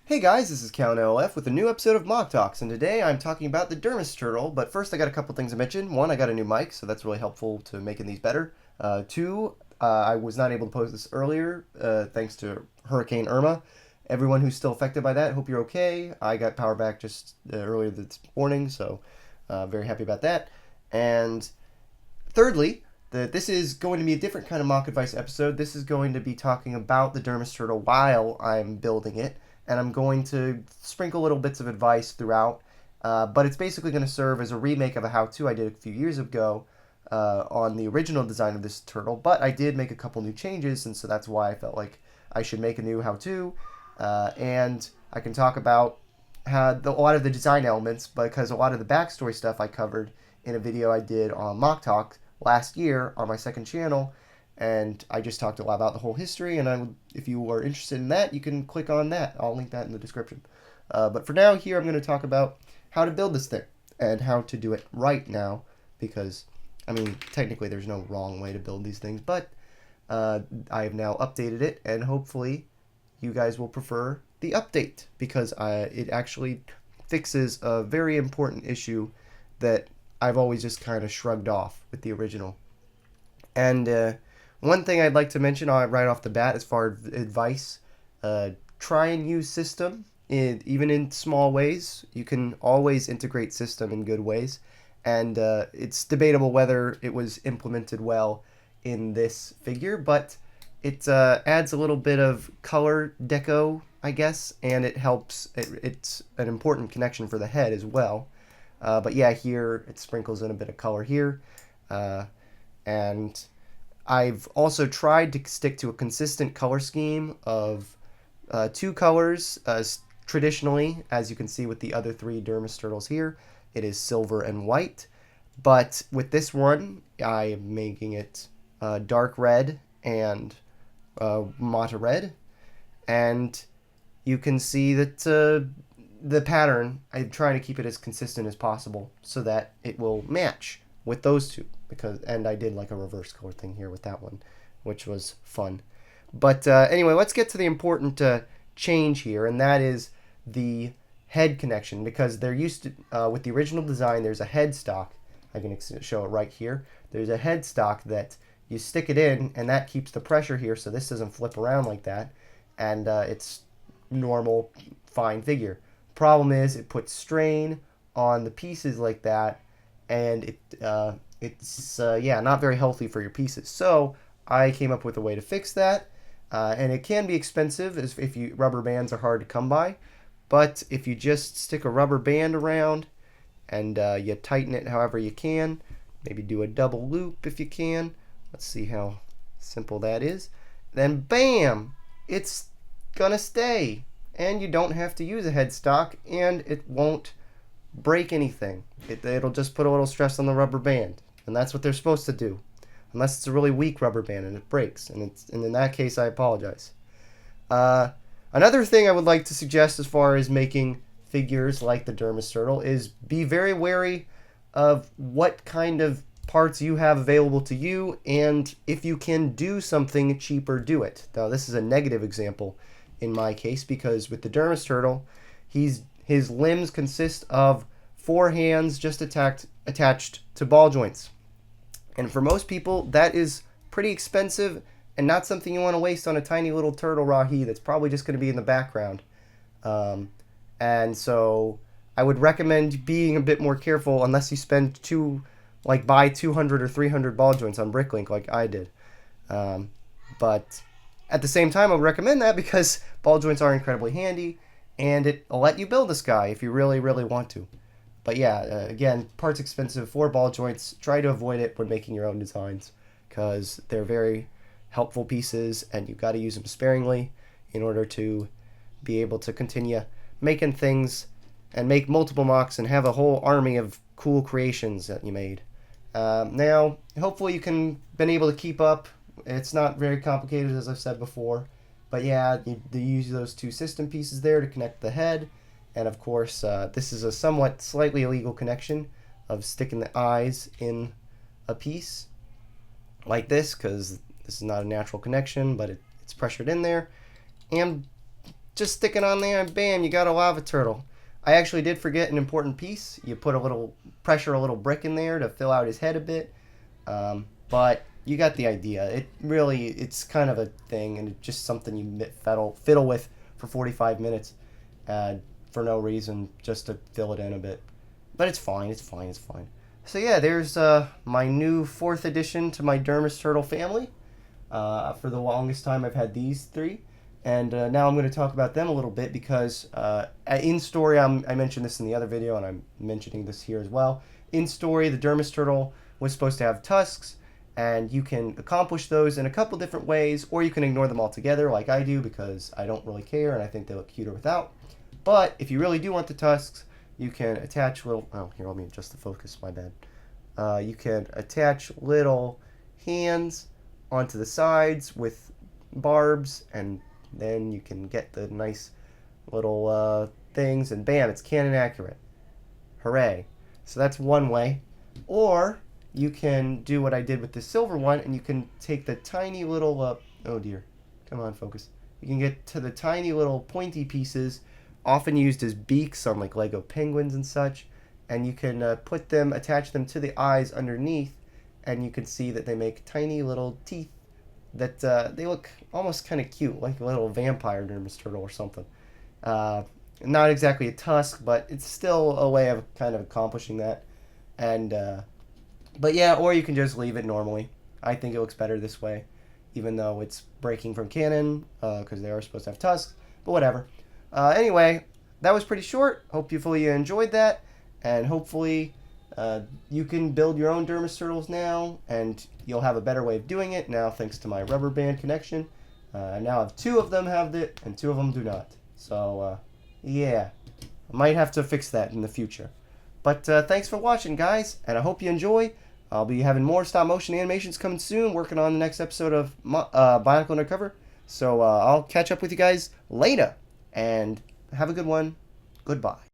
Hey guys, this is CallanLoF with a new episode of Mock Talks, and today I'm talking about the Dermis Turtle, but first I got a couple things to mention. One, I got a new mic, so that's really helpful to making these better. Two, I was not able to post this earlier, thanks to Hurricane Irma. Everyone who's still affected by that, hope you're okay. I got power back just earlier this morning, so very happy about that. And thirdly, this is going to be a different kind of Mock Advice episode. This is going to be talking about the Dermis Turtle while I'm building it, and I'm going to sprinkle little bits of advice throughout, but it's basically going to serve as a remake of a how-to I did a few years ago on the original design of this turtle, but I did make a couple new changes, and so that's why I felt like I should make a new how-to, and I can talk about a lot of the design elements, because a lot of the backstory stuff I covered in a video I did on Mock Talk last year on my second channel, and I just talked a lot about the whole history, and if you are interested in that, you can click on that. I'll link that in the description. But for now, here I'm going to talk about how to build this thing and how to do it right now, because, I mean, technically there's no wrong way to build these things, but I have now updated it, and hopefully you guys will prefer the update, because it actually fixes a very important issue that I've always just kind of shrugged off with the original. And one thing I'd like to mention right off the bat as far as advice, try and use system, even in small ways. You can always integrate system in good ways, and it's debatable whether it was implemented well in this figure, but it adds a little bit of color deco, I guess, and it helps. It's an important connection for the head as well. But yeah, here it sprinkles in a bit of color here, and I've also tried to stick to a consistent color scheme of two colors. Traditionally, as you can see with the other three Dermis Turtles here, it is silver and white, but with this one, I am making it dark red and Mata red, and you can see that the pattern, I'm trying to keep it as consistent as possible so that it will match with those two, and I did like a reverse color thing here with that one, which was fun. But anyway, let's get to the important change here, and that is the head connection, because there used to, with the original design, there's a headstock. I can show it right here. There's a headstock that you stick it in, and that keeps the pressure here, so this doesn't flip around like that, and it's normal, fine figure. Problem is, it puts strain on the pieces like that, and it's not very healthy for your pieces. So I came up with a way to fix that, and it can be expensive if rubber bands are hard to come by, but if you just stick a rubber band around and you tighten it however you can, maybe do a double loop if you can. Let's see how simple that is. Then bam, it's gonna stay, and you don't have to use a headstock, and it won't break anything. It'll just put a little stress on the rubber band, and that's what they're supposed to do, unless it's a really weak rubber band and it breaks, and in that case I apologize. Another thing I would like to suggest as far as making figures like the Dermis Turtle is be very wary of what kind of parts you have available to you, and if you can do something cheaper, do it. Now this is a negative example in my case, because with the Dermis Turtle, his limbs consist of 4 hands just attached to ball joints, and for most people that is pretty expensive and not something you want to waste on a tiny little turtle rahi that's probably just going to be in the background. And so I would recommend being a bit more careful, unless you spend buy 200 or 300 ball joints on Bricklink like I did. But at the same time, I would recommend that because ball joints are incredibly handy, and it'll let you build this guy if you really, really want to. But yeah, again, parts expensive for ball joints. Try to avoid it when making your own designs, because they're very helpful pieces, and you've got to use them sparingly in order to be able to continue making things and make multiple mocks and have a whole army of cool creations that you made. Now, hopefully you can been able to keep up. It's not very complicated, as I've said before, but yeah, you use those two system pieces there to connect the head, and of course this is a somewhat slightly illegal connection of sticking the eyes in a piece like this, because this is not a natural connection, but it's pressured in there, and just stick it on there and bam, you got a lava turtle. I actually did forget an important piece. You put a little brick in there to fill out his head a bit. But you got the idea. It's kind of a thing, and it's just something you fiddle with for 45 minutes for no reason, just to fill it in a bit. But it's fine. So yeah, there's my new 4th addition to my Dermis Turtle family. For the longest time, I've had these 3. And now I'm going to talk about them a little bit because in story, I mentioned this in the other video, and I'm mentioning this here as well. In story, the Dermis Turtle was supposed to have tusks, and you can accomplish those in a couple different ways, or you can ignore them altogether like I do because I don't really care and I think they look cuter without. But if you really do want the tusks, you can attach little... Oh, here, let me adjust the focus, my bad. You can attach little hands onto the sides with barbs, and then you can get the nice little things, and bam, it's canon accurate. Hooray. So that's one way. Or you can do what I did with the silver one, and you can take the tiny little... oh dear. Come on, focus. You can get to the tiny little pointy pieces, often used as beaks on like Lego penguins and such, and you can attach them to the eyes underneath, and you can see that they make tiny little teeth that they look almost kind of cute, like a little vampire Dermis Turtle or something. Not exactly a tusk, but it's still a way of kind of accomplishing that. And but yeah, or you can just leave it normally. I think it looks better this way, even though it's breaking from canon, because they are supposed to have tusks, but whatever. Anyway, that was pretty short. Hopefully you enjoyed that, and hopefully you can build your own Dermis Turtles now, and you'll have a better way of doing it now thanks to my rubber band connection. I now have 2 of them have it, and 2 of them do not. So, yeah, I might have to fix that in the future. But thanks for watching, guys, and I hope you enjoy. I'll be having more stop-motion animations coming soon, working on the next episode of Bionicle Undercover. So I'll catch up with you guys later, and have a good one. Goodbye.